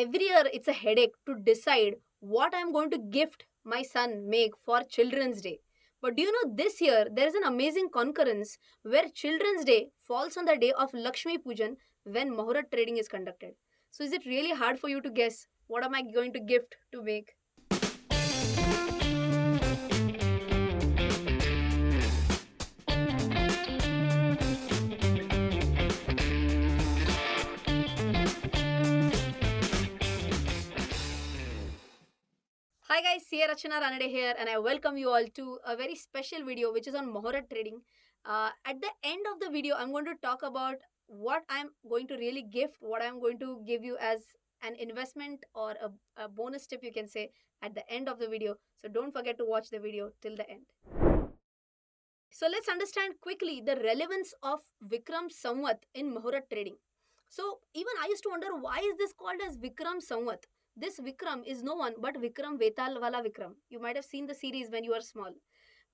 every year it's a headache to decide what I'm going to gift my son Meg for Children's Day. But do you know this year there is an amazing concurrence where Children's Day falls on the day of Lakshmi Pujan when Muhurat trading is conducted. So is it really hard for you to guess what am I going to gift to Meg? Hi guys, CA Rachana Ranade here, and I welcome you all to a very special video which is on Muhurat trading. At the end of the video, I'm going to talk about what I'm going to really gift, what I'm going to give you as an investment or a bonus tip, you can say, at the end of the video. So don't forget to watch the video till the end. So let's understand quickly the relevance of Vikram Samvat in Muhurat trading. So even I used to wonder, why is this called as Vikram Samvat? This Vikram is no one but Vikram Vetal Wala Vikram. You might have seen the series when you were small.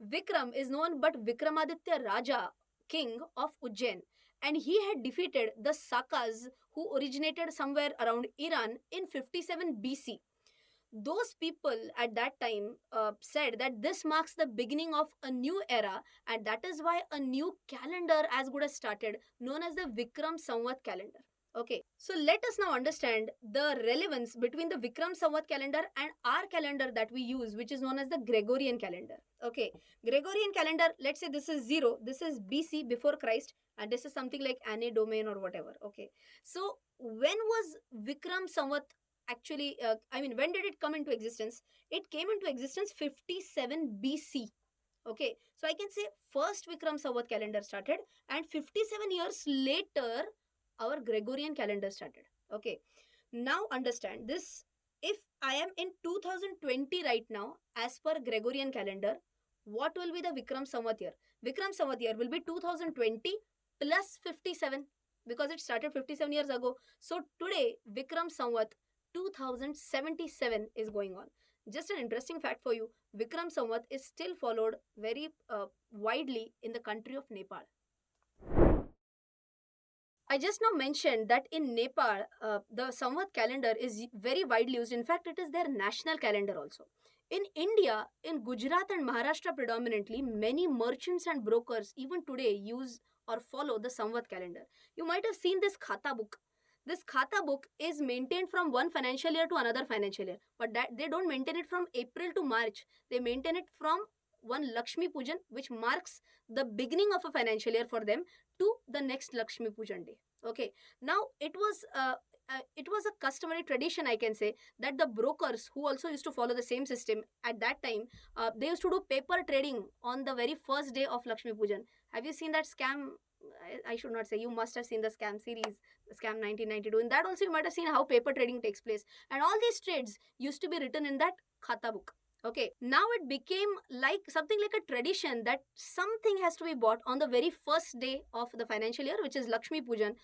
Vikram is no one but Vikramaditya Raja, king of Ujjain. And he had defeated the Sakas who originated somewhere around Iran in 57 BC. Those people at that time said that this marks the beginning of a new era, and that is why a new calendar as good as started, known as the Vikram Samvat calendar. Okay, so let us now understand the relevance between the Vikram Samvat calendar and our calendar that we use, which is known as the Gregorian calendar. Okay, Gregorian calendar, let's say this is 0, this is BC, before Christ, and this is something like Anne Domain or whatever. Okay, so when was Vikram Samvat actually, when did it come into existence? It came into existence 57 BC. Okay, so I can say first Vikram Samvat calendar started, and 57 years later our Gregorian calendar started. Okay, now understand this. If I am in 2020 right now, as per Gregorian calendar, what will be the Vikram Samvat year? Vikram Samvat year will be 2020 plus 57, because it started 57 years ago. So today Vikram Samvat 2077 is going on. Just an interesting fact for you, Vikram Samvat is still followed very widely in the country of Nepal. I just now mentioned that in Nepal, the Samvat calendar is very widely used. In fact, it is their national calendar also. In India, in Gujarat and Maharashtra predominantly, many merchants and brokers even today use or follow the Samvat calendar. You might have seen this Khata book. This Khata book is maintained from one financial year to another financial year, but that they don't maintain it from April to March. They maintain it from one Lakshmi Pujan, which marks the beginning of a financial year for them, to the next Lakshmi Pujan day. Okay, now it was a customary tradition, I can say, that the brokers who also used to follow the same system at that time, they used to do paper trading on the very first day of Lakshmi Pujan. Have you seen that scam? I should not say, you must have seen the scam series, the scam 1992. In that also you might have seen how paper trading takes place, and all these trades used to be written in that Khata book. Okay, now it became like something like a tradition that something has to be bought on the very first day of the financial year, which is Lakshmi Pujan.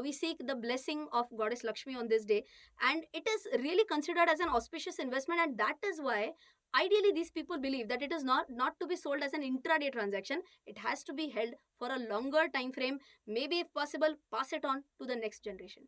We seek the blessing of Goddess Lakshmi on this day, and it is really considered as an auspicious investment, and that is why ideally these people believe that it is not to be sold as an intraday transaction. It has to be held for a longer time frame, maybe if possible pass it on to the next generation.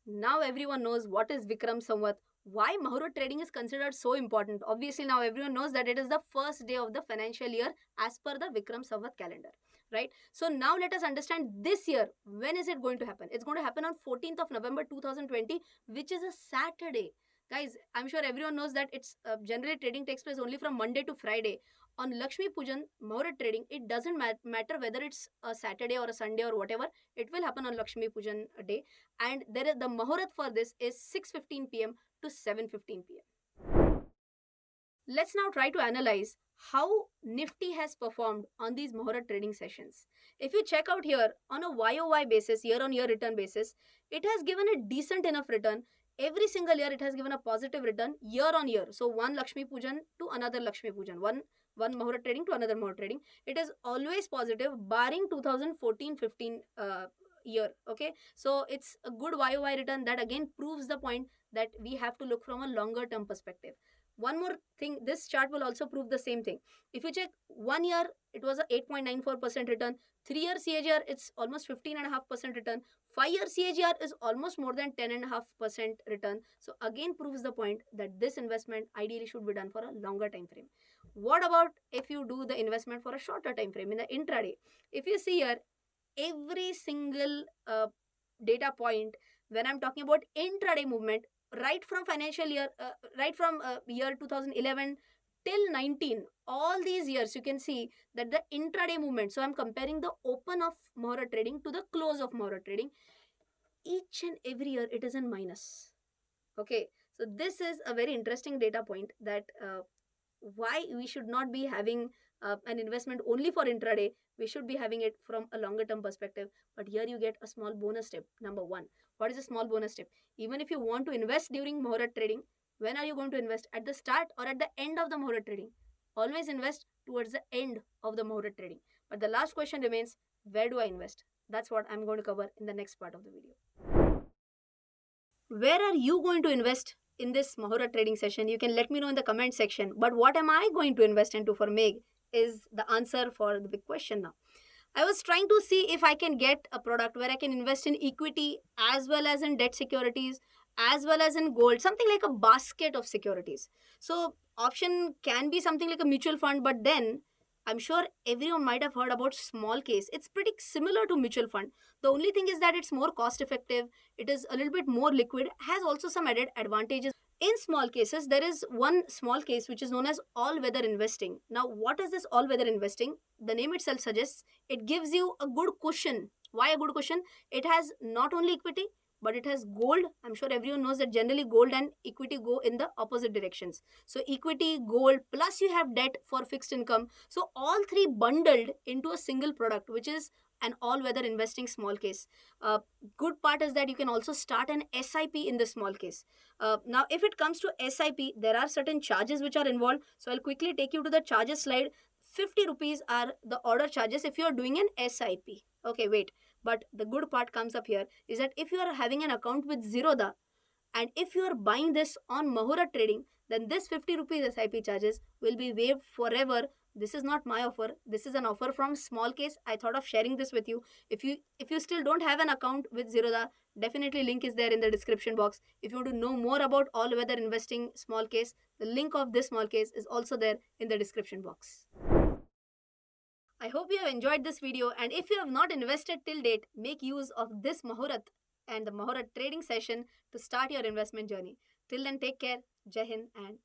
Now everyone knows what is Vikram Samvat, why Muhurat trading is considered so important. Obviously, now everyone knows that it is the first day of the financial year as per the Vikram Samvat calendar, right? So now let us understand this year, when is it going to happen? It's going to happen on 14th of November 2020, which is a Saturday. Guys, I'm sure everyone knows that it's generally trading takes place only from Monday to Friday. On Lakshmi Pujan, Muhurat trading, it doesn't matter whether it's a Saturday or a Sunday or whatever, it will happen on Lakshmi Pujan day. And there is the Muhurat for this is 6:15 p.m. to 7:15 p.m. Let's now try to analyze how Nifty has performed on these Muhurat trading sessions. If you check out here on a YOY basis, year on year return basis, it has given a decent enough return. Every single year it has given a positive return year on year. So one Lakshmi Pujan to another Lakshmi Pujan, one Muhurat trading to another Muhurat trading. It is always positive barring 2014-15 year. Okay, so it's a good YOY return that again proves the point that we have to look from a longer term perspective. One more thing, this chart will also prove the same thing. If you check 1 year, it was a 8.94% return. 3 year CAGR, it's almost 15.5% return. 5 year CAGR is almost more than 10.5% return. So again proves the point that this investment ideally should be done for a longer time frame. What about if you do the investment for a shorter time frame in the intraday? If you see here, every single data point when I'm talking about intraday movement, right from financial year, right from year 2011 till 19, all these years you can see that the intraday movement. So I'm comparing the open of Mohra trading to the close of Mohra trading. Each and every year it is in minus. Okay, so this is a very interesting data point that why we should not be having an investment only for intraday. We should be having it from a longer term perspective. But here you get a small bonus tip. Number one, what is a small bonus tip? Even if you want to invest during Mohra trading, when are you going to invest? At the start or at the end of the Mohra trading? Always invest towards the end of the Mohra trading. But the last question remains, where do I invest? That's what I'm going to cover in the next part of the video. Where are you going to invest in this Mohra trading session? You can let me know in the comment section. But what am I going to invest into for Meg is the answer for the big question now. I was trying to see if I can get a product where I can invest in equity as well as in debt securities as well as in gold, something like a basket of securities. So option can be something like a mutual fund, but then I'm sure everyone might have heard about small case. It's pretty similar to mutual fund. The only thing is that it's more cost effective, it is a little bit more liquid, has also some added advantages. In small cases, there is one small case which is known as all weather investing. Now, what is this all weather investing? The name itself suggests it gives you a good cushion. Why a good cushion? It has not only equity, but it has gold. I'm sure everyone knows that generally gold and equity go in the opposite directions. So equity, gold, plus you have debt for fixed income. So all three bundled into a single product, which is an all-weather investing small case. Good part is that you can also start an SIP in the small case. Now, if it comes to SIP, there are certain charges which are involved. So I'll quickly take you to the charges slide. 50 rupees are the order charges if you are doing an SIP. Okay, wait. But the good part comes up here is that if you are having an account with Zerodha and if you are buying this on Mohra trading, then this 50 rupees SIP charges will be waived forever. This is not my offer. This is an offer from small case. I thought of sharing this with you. If you still don't have an account with Zerodha, definitely link is there in the description box. If you want to know more about all weather investing small case, the link of this small case is also there in the description box. I hope you have enjoyed this video, and if you have not invested till date, make use of this Muhurat and the Muhurat trading session to start your investment journey. Till then, take care. Jai Hind and